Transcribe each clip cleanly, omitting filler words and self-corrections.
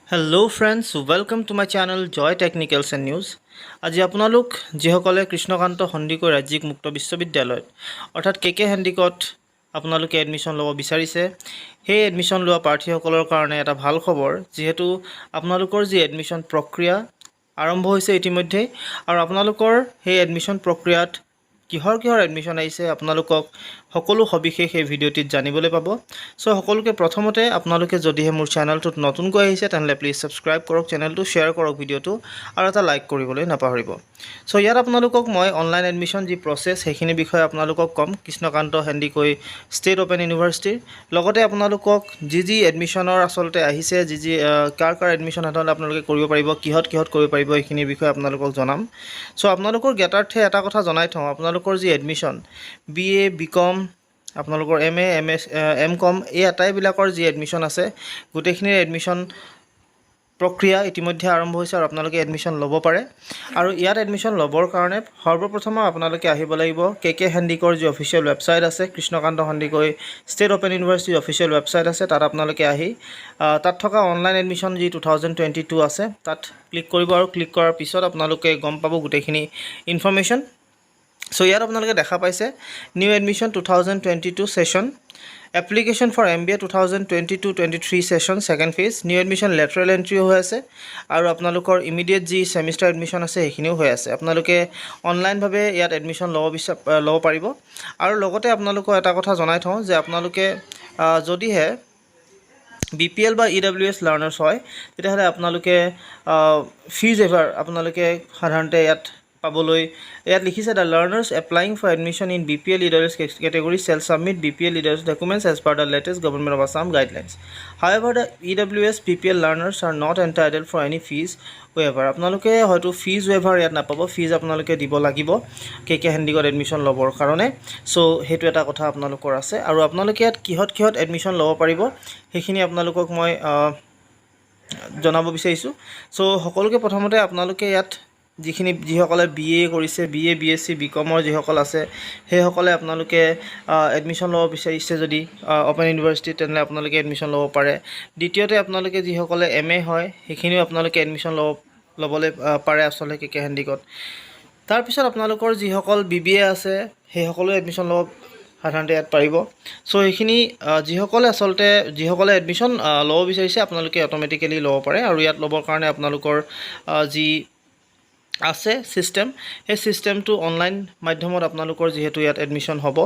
Hello friends, welcome to my channel Joy Technicals and News. আজি আপোনালোক যিসকলে কৃষ্ণকান্ত সন্দিকৈ ৰাজ্যিক মুক্ত বিশ্ববিদ্যালয়ত অৰ্থাৎ কেকে handiqueত আপোনালোকে এডমিশ্যন ল'ব বিচাৰিছে সেই এডমিশ্যন লোৱা প্ৰাৰ্থীসকলৰ কাৰণে এটা ভাল খবৰ যেহেতু আপোনালোকৰ যি এডমিশ্যন প্ৰক্ৰিয়া আৰম্ভ হৈছে ইতিমধ্যে আৰু আপোনালোকৰ সেই এডমিশ্যন প্ৰক্ৰিয়াত কিহৰ এডমিশ্যন আহিছে আপোনালোকক সকলো সবিশেষ এই ভিডিঅ'টিত জানিবলৈ পাব সো সকলোকে প্ৰথমতে আপোনালোকে যদিহে মোৰ চেনেলটোত নতুনকৈ আহিছে তেনলে প্লিজ সাবস্ক্ৰাইব কৰক চেনেলটো শেয়াৰ কৰক ভিডিঅ'টো আৰু এটা লাইক কৰিবলৈ নাপাহৰিব সো ইয়াত আপোনালোকক মই অনলাইন এডমিশ্যন যি প্ৰসেছ সেইখিনি বিষয়ে আপোনালোকক কম কৃষ্ণকান্ত সন্দিকৈ ষ্টেট ওপেন ইউনিভাৰ্চিটিৰ লগতে আপোনালোকক যি এডমিশ্যনৰ আসলতে আহিছে যি কাৰ এডমিশ্যন হাতলে আপোনালোকে কৰিব পাৰিব কিহত কৰিব পাৰিব এইখিনি বিষয়ে আপোনালোকক জনাম সো আপোনালোকৰ জ্ঞাতাৰ্থে এটা কথা জনাই থওঁ আপোনালোকৰ যি এডমিশ্যন BA BCom আপোনালোকৰ MA MCom এই আটাইবিলাকৰ যি এডমিশ্যন আছে গোটেইখিনিৰ এডমিশ্যন প্ৰক্ৰিয়া ইতিমধ্যে আৰম্ভ হৈছে আৰু আপোনালোকে এডমিশ্যন ল'ব পাৰে আৰু ইয়াত এডমিশ্যন ল'বৰ কাৰণে সৰ্বপ্ৰথম আপোনালোকে আহিব লাগিব কেকে handiqueৰ যি অফিচিয়েল ৱেবছাইট আছে কৃষ্ণকান্ত সন্দিকৈ ষ্টেট ওপেন ইউনিভাৰ্চিটিৰ অফিচিয়েল ৱেবছাইট আছে তাত আপোনালোকে আহি তাত থকা অনলাইন এডমিশ্যন যি 2022 আছে তাত ক্লিক কৰিব আৰু ক্লিক কৰাৰ পিছত আপোনালোকে গম পাব গোটেইখিনি ইনফৰমেশ্যন So here আপোনালোকে দেখা পাইছে new admission 2022 session application for MBA 2022-23 session second phase new admission lateral entry হৈ আছে আৰু আপোনালোকৰ ইমিডিয়েট যি সেমিষ্টাৰ এডমিশ্যন আছে সেইখিনিও হৈ আছে আপোনালোকে অনলাইন ভাবে ইয়াত এডমিশ্যন ল'ব পাৰিব আৰু লগতে আপোনালোকক এটা কথা জনাই থওঁ যে আপোনালোকে যদিহে BPL বা EWS লাৰ্নাৰ্ছ হয় তেতিয়াহলে আপোনালোকে ফিজ এভাৰ আপোনালোকে সাধাৰণতে ইয়াত পাবলৈ ইয়াত লিখিছে the learners applying for admission in BPL EWS category shall submit BPL EWS documents as per the latest government of Assam guidelines. However, the EWS BPL learners are not entitled for any fees waiver. আপোনালোকে হয়তো fees ওয়েভাৰ ইয়াত নাপাব fees আপোনালোকে দিব লাগিব কেকে handiqueত admission ল'বৰ কাৰণে so হেতু এটা কথা আপোনালোকৰ আছে আৰু আপোনালোকে ইয়াত কিহত এডমিশ্যন ল'ব পাৰিব সেইখিনি আপোনালোকক মই জনাব বিচাৰিছো সো সকলোকে প্ৰথমতে আপোনালোকে ইয়াত যিসকলে BA কৰিছে BA BSc BComৰ যিসকল আছে সেইসকলে আপোনালোকে এডমিশ্যন ল'ব বিচাৰিছে যদি ওপেন ইউনিভাৰ্চিটি তেনলে আপোনালোকে এডমিশ্যন ল'ব পাৰে দ্বিতীয়তে আপোনালোকে যিসকলে MA হয় সেইখিনিও আপোনালোকে এডমিশ্যন ল'বলৈ পাৰে আসলে কেকে handiqueত তাৰ পিছত আপোনালোকৰ যিসকল BBA আছে সেইসকলে এডমিশ্যন ল'ব সাধাৰণতে ইয়াত পাৰিব সো এইখিনি যিসকলে এডমিশ্যন ল'ব বিচাৰিছে আপোনালোকে অটোমেটিক্যালি ল'ব পাৰে আৰু ইয়াত ল'বৰ কাৰণে আপোনালোকৰ যি আছে সিস্টেম এই সিস্টেমটো অনলাইন মাধ্যমত আপোনালোকৰ যেহেতু ইয়াত এডমিশ্যন হ'ব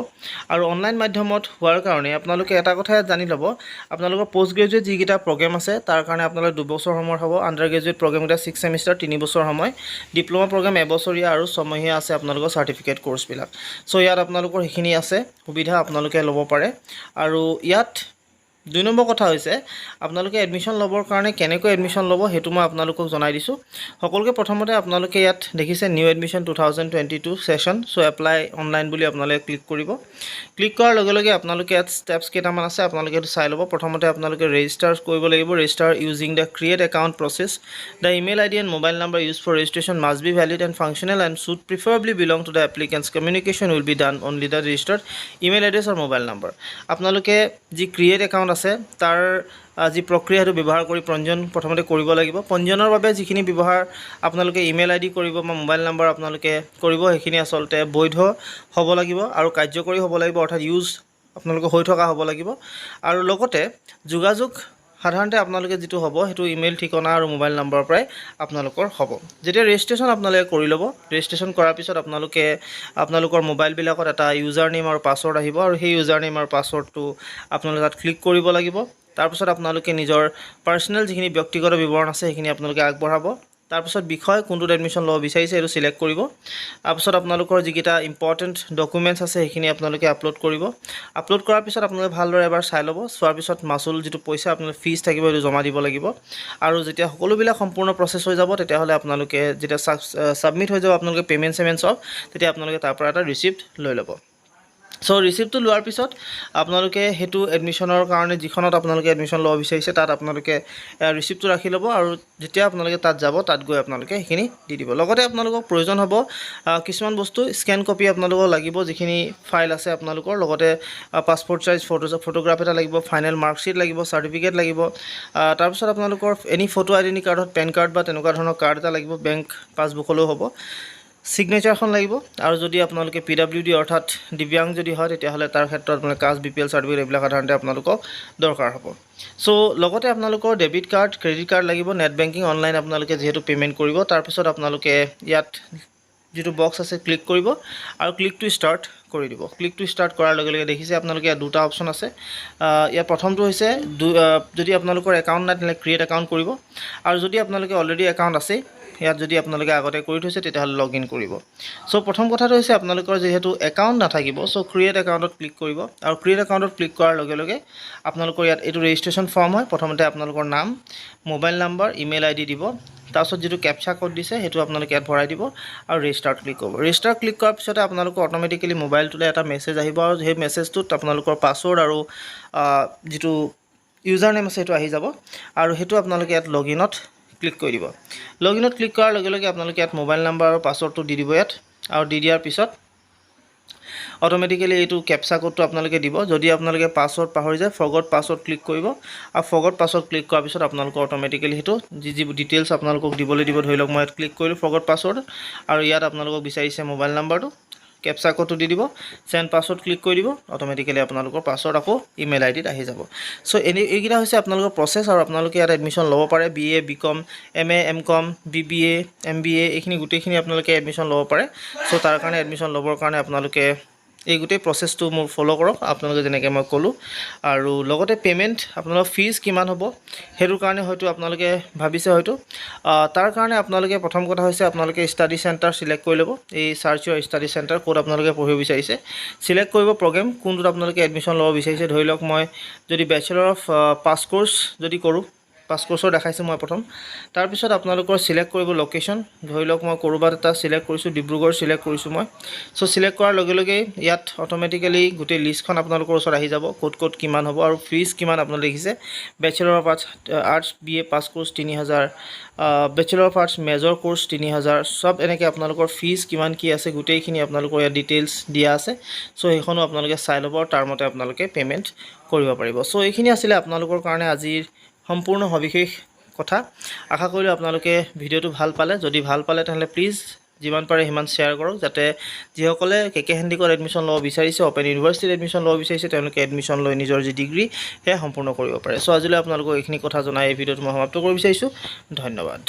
আৰু অনলাইন মাধ্যমত হোৱাৰ কাৰণে আপোনালোকে এটা কথা জানি ল'ব আপোনালোকৰ পোষ্ট গ্ৰেজুৱেট যিকিটা প্ৰগ্ৰাম আছে তাৰ কাৰণে আপোনালোক 2 বছৰ সময় হ'ব আন্ডাৰ গ্ৰেজুৱেট প্ৰগ্ৰামটা 6 সেমিষ্টাৰ 3 বছৰ সময় ডিপ্লোমা প্ৰগ্ৰাম এবছৰীয়া আৰু ছমহীয়া আছে আপোনালোকৰ সাৰ্টিফিকেট কোৰ্স বিলাক সো ইয়াত আপোনালোকৰ সেইখিনি আছে সুবিধা আপোনালোকে ল'ব পাৰে আৰু ইয়াত 2 নম্বৰ কথা হৈছে আপোনালোকে এডমিশ্যন ল'বৰ কাৰণে কেনেকৈ এডমিশ্যন ল'ব হেতু মই আপোনালোকক জনাই দিছো সকলোকে প্ৰথমতে আপোনালোকে ইয়াত দেখিছে new admission 2022 session so apply online বুলি আপোনালোকে ক্লিক কৰিব ক্লিক কৰাৰ লগে লগে আপোনালোকে ইয়াত স্টেপস কেইটামান আছে আপোনালোকে এটো চাই ল'ব প্ৰথমতে আপোনালোকে ৰেজিষ্টাৰ কৰিব লাগিব register using the create account process the email ID and mobile number use for registration must be valid and functional and should preferably belong to the applicant's communication will be done only the registered email address or mobile number আপোনালোকে যি create account আছে তাৰ আজি প্ৰক্ৰিয়াটো ব্যৱহাৰ কৰি পঞ্জীয়ন প্ৰথমতে কৰিব লাগিব পঞ্জীয়নৰ বাবে যিখিনি ব্যৱহাৰ আপোনালোকে ইমেইল আইডি কৰিব বা মোবাইল নাম্বাৰ আপোনালোকে কৰিব সেইখিনি আসলতে বৈধ হ'ব লাগিব আৰু কাৰ্যকৰী হ'ব লাগিব অৰ্থাৎ ইউজ আপোনালোকে হৈ থকা হ'ব লাগিব আৰু লগতে যোগাযোগ সাধাৰণতে আপোনালোকে যেটো হ'ব হেতু ইমেইল ঠিকনা আৰু মোবাইল নাম্বাৰৰ পৰাই আপোনালোকৰ হ'ব যেতিয়া ৰেজিষ্ট্ৰেচন আপোনালোকে কৰি ল'ব ৰেজিষ্ট্ৰেচন কৰাৰ পিছত আপোনালোকৰ মোবাইল বিলাকত এটা ইউজাৰ নেম আৰু পাছৱৰ্ড আহিব আৰু সেই ইউজাৰ নেম আৰু পাছৱৰ্ডটো আপোনালোকে তাত ক্লিক কৰিব লাগিব তাৰ পিছত আপোনালোকে নিজৰ পাৰ্সোনাল যিখিনি ব্যক্তিগত বিৱৰণ আছে সেইখিনি আপোনালোকে আগবঢ়াব তাৰ পিছত বিষয় কোনটো এডমিশ্যন ল'ব বিচাৰিছে এটো সিলেক্ট কৰিব তাৰ পিছত আপোনালোকৰ যিকিটা ইম্পৰ্টেন্ট ডকুমেন্টছ আছে সেইখিনি আপোনালোকে আপলোড কৰিব আপলোড কৰাৰ পিছত আপোনালোকে ভালদৰে এবাৰ চাই ল'ব চোৱাৰ পিছত মাসুল যেটো পইচা আপোনালোকে ফিজ থাকিব এটো জমা দিব লাগিব আৰু যেতিয়া সকলোবিলাক সম্পূৰ্ণ প্ৰসেছ হৈ যাব তেতিয়া হলে আপোনালোকে যেতিয়া সাবমিট হৈ যাব আপোনালোকে পেমেন্ট সব তেতিয়া আপোনালোকে তাৰ পৰা এটা ৰিসিপ্ট লৈ ল'ব সো ৰিচিপ্টটো লোৱাৰ পিছত আপোনালোকে হেতু এডমিশনৰ কাৰণে যিখনত আপোনালোকে এডমিশন ল'ব বিচাৰিছে তাত আপোনালোকে ৰিচিপ্টটো ৰাখি ল'ব আৰু যেতিয়া আপোনালোকে তাত যাব তাত গৈ আপোনালোকে সেইখিনি দি দিব লগতে আপোনালোকক প্ৰয়োজন হ'ব কিছুমান বস্তু স্ক্যান কপি আপোনালোকক লাগিব যিখিনি ফাইল আছে আপোনালোকৰ লগতে পাছপোৰ্ট সাইজ ফটোগ্ৰাফ এটা লাগিব ফাইনেল মাৰ্কশ্বিট লাগিব সাৰ্টিফিকেট লাগিব তাৰ পিছত আপোনালোকৰ এনি ফটো আইডেন্টি কাৰ্ডত পেন কাৰ্ড বা তেনেকুৱা ধৰণৰ কাৰ্ড এটা লাগিব বেংক পাছবুকলৈ হ'ব সিগনেচাৰখন লাগিব আৰু যদি আপোনালোকে পিডব্লিউডি অৰ্থাৎ দিব্যাং যদি হয় তেতিয়াহ'লে তাৰ ক্ষেত্ৰত আপোনালোকে কাষ্ট বিপিএল সাৰ্টিফিকেট এইবিলাক সাধাৰণতে আপোনালোকক দৰকাৰ হ'ব সো লগতে আপোনালোকৰ ডেবিট কাৰ্ড ক্ৰেডিট কাৰ্ড লাগিব নেট বেংকিং অনলাইন আপোনালোকে যেহেতু পেমেন্ট কৰিব তাৰ পিছত আপোনালোকে ইয়াত যেটো বক্স আছে ক্লিক কৰিব আৰু ক্লিক টু ষ্টাৰ্ট কৰি দিব ক্লিক টু ষ্টাৰ্ট কৰাৰ লগে লগে দেখিছে আপোনালোকে দুটা অপচন আছে ইয়াৰ প্ৰথমটো হৈছে যদি আপোনালোকৰ একাউণ্ট নাই তেনে ক্ৰিয়েট একাউণ্ট কৰিব আৰু যদি আপোনালোকে অলৰেডি একাউণ্ট আছে ইয়াত যদি আপোনালোকে আগতে কৰি থৈছে তেতিয়াহ'লে লগইন কৰিব সো প্ৰথম কথাটো হৈছে আপোনালোকৰ যেহেতু একাউণ্ট নাথাকিব সো ক্ৰিয়েট একাউণ্টত ক্লিক কৰিব আৰু ক্ৰিয়েট একাউণ্টত ক্লিক কৰাৰ লগে লগে আপোনালোকৰ ইয়াত এইটো ৰেজিষ্ট্ৰেচন ফৰ্ম হয় প্ৰথমতে আপোনালোকৰ নাম মোবাইল নাম্বাৰ ইমেইল আইডি দিব তাৰপিছত যেটো ক্যাপচা কোড দিছে হেতু আপোনালোকে ইয়াত ভৰাই দিব আৰু ৰেজিষ্টাৰ ক্লিক কৰিব ৰেজিষ্টাৰ ক্লিক কৰাৰ পিছত আপোনালোকৰ অটোমেটিক্যালি মোবাইলটোলৈ এটা মেছেজ আহিব আৰু সেই মেছেজটোত আপোনালোকৰ পাছৱৰ্ড আৰু যেটো ইউজাৰ নেম আছে হেতু আহি যাব আৰু হেতু আপোনালোকে ইয়াত লগইনত ক্লিক কৰি দিব লগইনত ক্লিক কৰাৰ লগে লগে আপোনালোকে ইয়াত মোবাইল নাম্বাৰ আৰু পাছৱৰ্ডটো দি দিব ইয়াত আৰু দি দিয়াৰ পিছত অটোমেটিক্যালি এইটো ক্যাপচা কোডটো আপোনালোকে দিব যদি আপোনালোকে পাছৱৰ্ড পাহৰি যায় ফৰগট পাছৱৰ্ড ক্লিক কৰিব আৰু ফৰগট পাছৱৰ্ড ক্লিক কৰাৰ পিছত আপোনালোকৰ অটোমেটিক্যালি হেতু যি ডিটেইলছ আপোনালোকক দিবলৈ দিব ধৰি লওক মই ইয়াত ক্লিক কৰিলো ফৰগট পাছৱৰ্ড আৰু ইয়াত আপোনালোকক বিচাৰিছে মোবাইল নাম্বাৰটো ক্যাপচা কোডটো দি দিব সেন্ড পাছৱৰ্ড ক্লিক কৰি দিব অটোমেটিক্যালি আপোনালোকৰ পাছৱৰ্ড আকৌ ইমেইল আইডিত আহি যাব সো এইগিটা হৈছে আপোনালোকৰ প্ৰসেস আৰু আপোনালোকে ইয়াত এডমিশন ল'ব পাৰে BA BCom MA MCom BBA MBA এইখিনি গুটেইখিনি আপোনালোকে এডমিশন ল'ব পাৰে সো তাৰ কাৰণে এডমিশন ল'বৰ কাৰণে আপোনালোকে এই গুটেই প্ৰসেসটো মোৰ ফলো কৰক আপোনালোকে যেনেকৈ মই ক'লো আৰু লগতে পেমেন্ট আপোনালোকৰ ফিজ কিমান হ'ব হেৰুৰ কাৰণে হয়তো আপোনালোকে ভাবিছে হয়তো তাৰ কাৰণে আপোনালোকে প্ৰথম কথা হৈছে আপোনালোকে ষ্টাডি চেণ্টাৰ সিলেক্ট কৰি ল'ব এই সাৰ্চ ইউৰ ষ্টাডি চেণ্টাৰ কোড আপোনালোকে পঢ়িব বিচাৰিছে সিলেক্ট কৰিব প্ৰগ্ৰাম কোনটোত আপোনালোকে এডমিশন ল'ব বিচাৰিছে ধৰি লওক মই যদি ব্যাচেলৰ অফ পাস কোৰ্স যদি কৰো পাস কোৰ্সৰ দেখাইছে মই প্ৰথম তাৰ পিছত আপোনালোকৰ সিলেক্ট কৰিব লোকেশন ধৰি লওক মই কৰবাত এটা সিলেক্ট কৰিছো ডিব্ৰুগড় সিলেক্ট কৰিছো মই সো সিলেক্ট কৰাৰ লগে লগে ইয়াত অটোমেটিক্যালি গুটে লিষ্টখন আপোনালোকৰ ওচৰত আহি যাব কোড কিমান হ'ব আৰু ফিজ কিমান আপোনালোকে দেখিছে bachelor of arts BA pass course 3000 bachelor of arts major course 3000 সব এনেকৈ আপোনালোকৰ ফিজ কিমান কি আছে গুটেইখিনি আপোনালোকৰ ইয়াত ডিটেইলছ দিয়া আছে সো এইখনো আপোনালোকে চাই ল'ব তাৰ মতে আপোনালোকে পেমেন্ট কৰিব পাৰিব সো এইখিনি আছিল আপোনালোকৰ কাৰণে আজিৰ সম্পূৰ্ণ সবিশেষ কথা আশা কৰিলো আপোনালোকে ভিডিওটো ভাল পালে যদি ভাল পালে তেহলে প্লিজ যিমান পাৰে হিমান শেয়াৰ কৰক যাতে যিসকলে কেকে হেন্ডিকত এডমিশন ল'ব বিচাৰিছে ওপেন ইউনিভাৰ্সিটিত এডমিশন ল'ব বিচাৰিছে তেওঁলোকে এডমিশন লৈ নিজৰ যি ডিগ্ৰী হে সম্পূৰ্ণ কৰিব পাৰে সো আজিলৈ আপোনালোকক এইখিনি কথা জনাই এই ভিডিওটো মই সমাপ্ত কৰিব বিচাৰিছো ধন্যবাদ